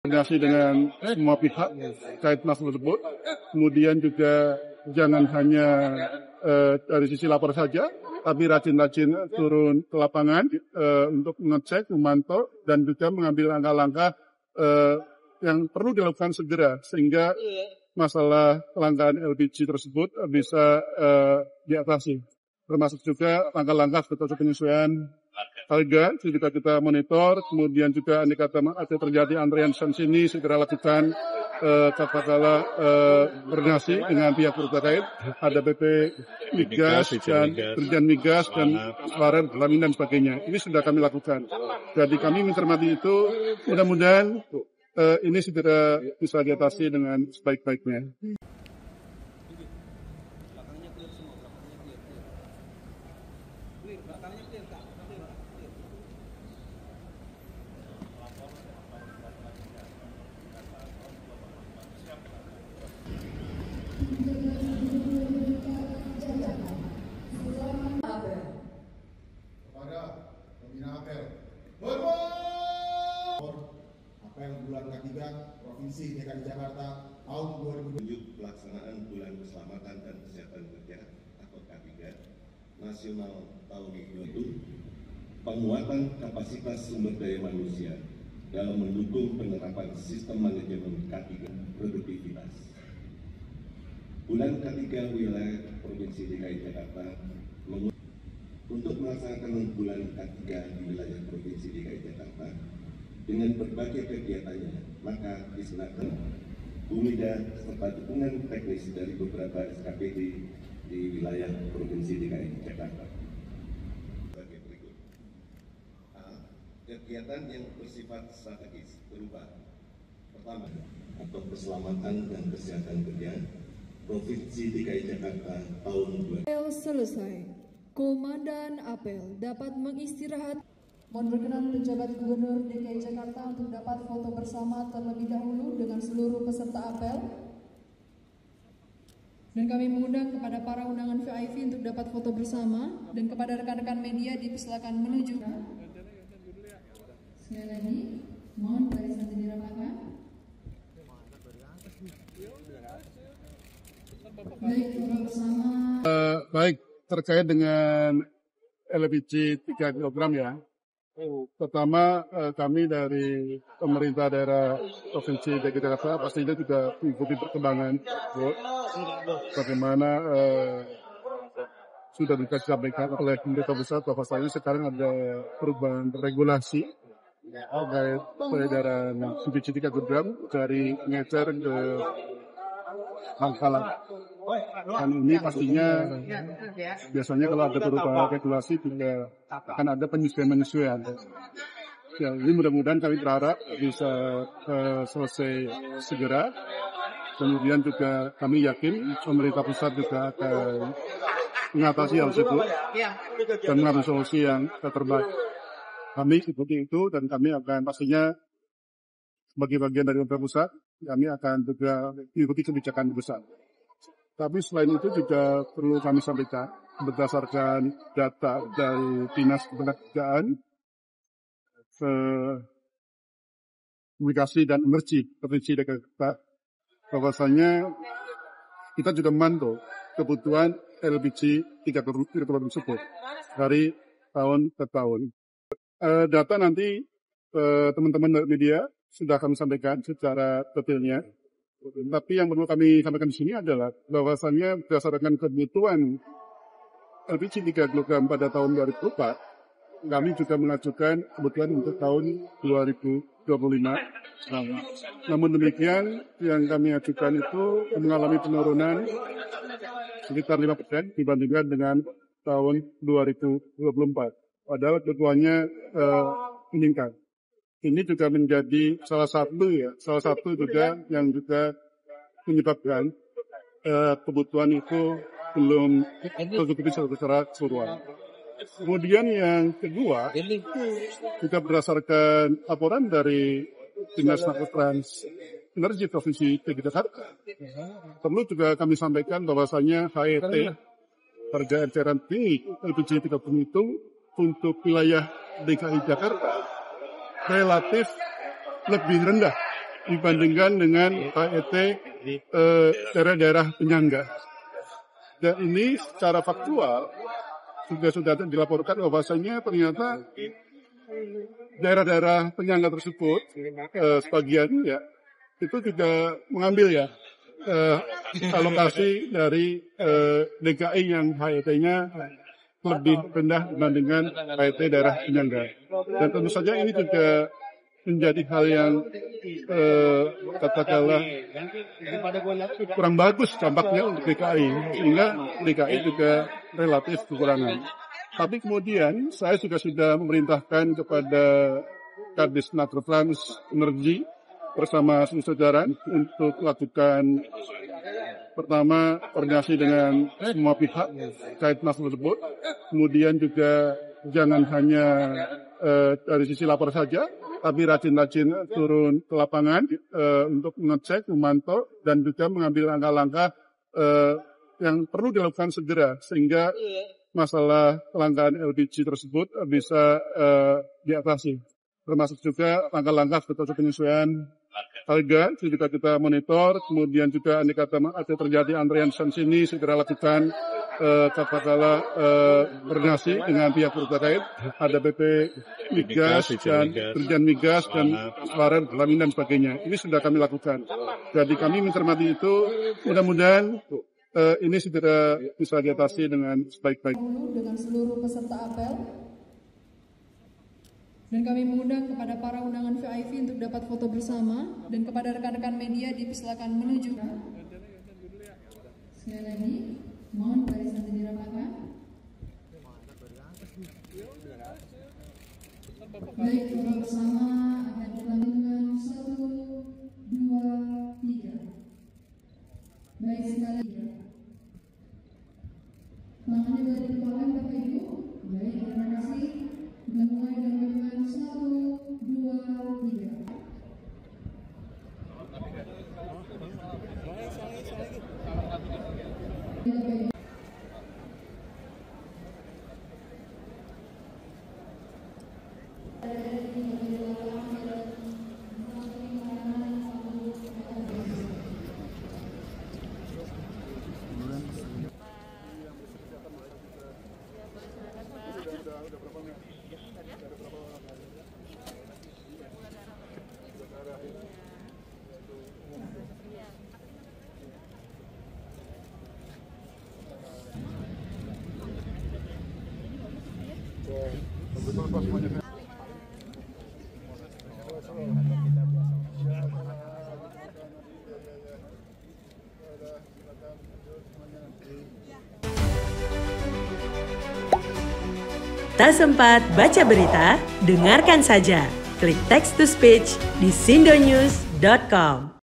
koordinasi dengan semua pihak terkait masalah tersebut. Kemudian juga jangan hanya dari sisi lapor saja, tapi rajin-rajin turun ke lapangan untuk mengecek, memantau, dan juga mengambil langkah-langkah yang perlu dilakukan segera sehingga masalah kelangkaan LPG tersebut bisa diatasi. Termasuk juga langkah-langkah seperti penyesuaian harga juga kita monitor, kemudian juga andai kata ada terjadi antrean sini segera lakukan katakanlah koordinasi dengan pihak terkait, ada BP Migas dan Dirjen Migas dan Suara Pertamina dan sebagainya. Ini sudah kami lakukan. Jadi kami mencermati itu, mudah-mudahan ini segera bisa diatasi dengan sebaik-baiknya. Apel bulan ketiga Provinsi DKI Jakarta tahun 2020 pelaksanaan bulan keselamatan dan kesehatan kerja atau K3 nasional tahun itu penguatan kapasitas sumber daya manusia dalam mendukung penerapan sistem manajemen K3 produktivitas. Bulan K3 wilayah Provinsi DKI Jakarta untuk melaksanakan bulan K3 di wilayah Provinsi DKI Jakarta dengan berbagai kegiatannya, maka diselenggarakan Bumida serta dukungan teknis dari beberapa SKPD di wilayah Provinsi DKI Jakarta. Sebagai berikut. A. Kegiatan yang bersifat strategis berupa pertama, atau keselamatan dan kesehatan kerja Provinsi DKI Jakarta tahun 2020. Apel selesai. Komandan apel dapat mengistirahat. Mohon berkenan pejabat Gubernur DKI Jakarta untuk dapat foto bersama terlebih dahulu dengan seluruh peserta apel. Dan kami mengundang kepada para undangan VIP untuk dapat foto bersama, dan kepada rekan-rekan media dipersilakan menuju. Sekali lagi, mohon barisan dirapatkan. Baik, foto bersama. Baik, terkait dengan LPG 3 kg ya. Pertama, kami dari pemerintah daerah Provinsi DKI Jakarta pastinya juga mengikuti perkembangan bagaimana sudah disampaikan oleh pemerintah pusat bahwasanya sekarang ada perubahan regulasi terkait peredaran LPG 3 kg dari ngecer ke Bangkalan. Dan ini pastinya biasanya kalau ada perubahan regulasi juga akan ada penyesuaian. Ya, ini mudah-mudahan kami berharap bisa selesai segera. Kemudian juga kami yakin pemerintah pusat juga akan mengatasi hal tersebut dan mengambil solusi yang terbaik. Kami ikuti itu dan kami akan pastinya sebagai bagian dari pemerintah pusat, kami akan juga mengikuti kebijakan pusat. Tapi selain itu juga perlu kami sampaikan berdasarkan data dari Dinas Ketenagakerjaan, Komunikasi dan Energi Provinsi DKI Jakarta, bahwasanya kita juga memantau kebutuhan LPG 3 kg tersebut dari tahun ke tahun. Data nanti teman-teman media sudah kami sampaikan secara detailnya. Tapi yang perlu kami sampaikan di sini adalah bahwasannya berdasarkan kebutuhan LPG 3 kg pada tahun 2004, kami juga mengajukan kebutuhan untuk tahun 2025. Namun demikian, yang kami ajukan itu mengalami penurunan sekitar 5% dibandingkan dengan tahun 2024. Padahal kebutuhannya meningkat. Ini juga menjadi salah satu juga yang juga menyebabkan kebutuhan itu belum tercukupi secara keseluruhan. Kemudian yang kedua, juga berdasarkan laporan dari Dinas Trans Energi Provinsi DKI Jakarta, perlu juga kami sampaikan bahwasanya HET, harga eceran tinggi LPG 3 kg itu untuk wilayah DKI Jakarta relatif lebih rendah dibandingkan dengan HET daerah-daerah penyangga. Dan ini secara faktual sudah dilaporkan bahwasanya ternyata daerah-daerah penyangga tersebut sebagian ya itu juga mengambil ya alokasi dari DKI yang HET-nya lebih rendah dibandingkan HET daerah penyangga. Dan tentu saja ini juga menjadi hal yang katakanlah kurang bagus dampaknya untuk DKI, sehingga DKI juga relatif kekurangan. Tapi kemudian saya juga sudah memerintahkan kepada Kadis Natrotrans Energi bersama seluruh jajaran untuk melakukan pertama koordinasi dengan semua pihak terkait masalah tersebut. Kemudian juga jangan hanya dari sisi lapor saja, tapi rajin-rajin turun ke lapangan untuk mengecek, memantau, dan juga mengambil langkah-langkah yang perlu dilakukan segera sehingga masalah kelangkaan LPG tersebut bisa diatasi. Termasuk juga langkah-langkah seperti penyesuaian harga juga kita monitor, kemudian juga andai kata ada terjadi antrean sini segera lakukan katakanlah koordinasi dengan pihak terkait, ada BP Migas dan Dirjen Migas dan Suara Pertamina dan sebagainya. Ini sudah kami lakukan. Jadi kami mencermati itu, mudah-mudahan ini segera bisa diatasi dengan sebaik-baik. Dengan seluruh peserta apel. Dan kami mengundang kepada para undangan VIP untuk dapat foto bersama, dan kepada rekan-rekan media dipersilakan menuju. Sekali lagi, mohon barisan dirapatkan. Baik, foto bersama akan dilanjutkan dengan 1, 2, 3. Baik, sekali lagi. Tangannya boleh diperlukan Bapak Ibu. Baik, terima kasih. Kita mulai dengan 1, 2, 3. Tak sempat baca berita? Dengarkan saja. Klik text to speech di sindonews.com.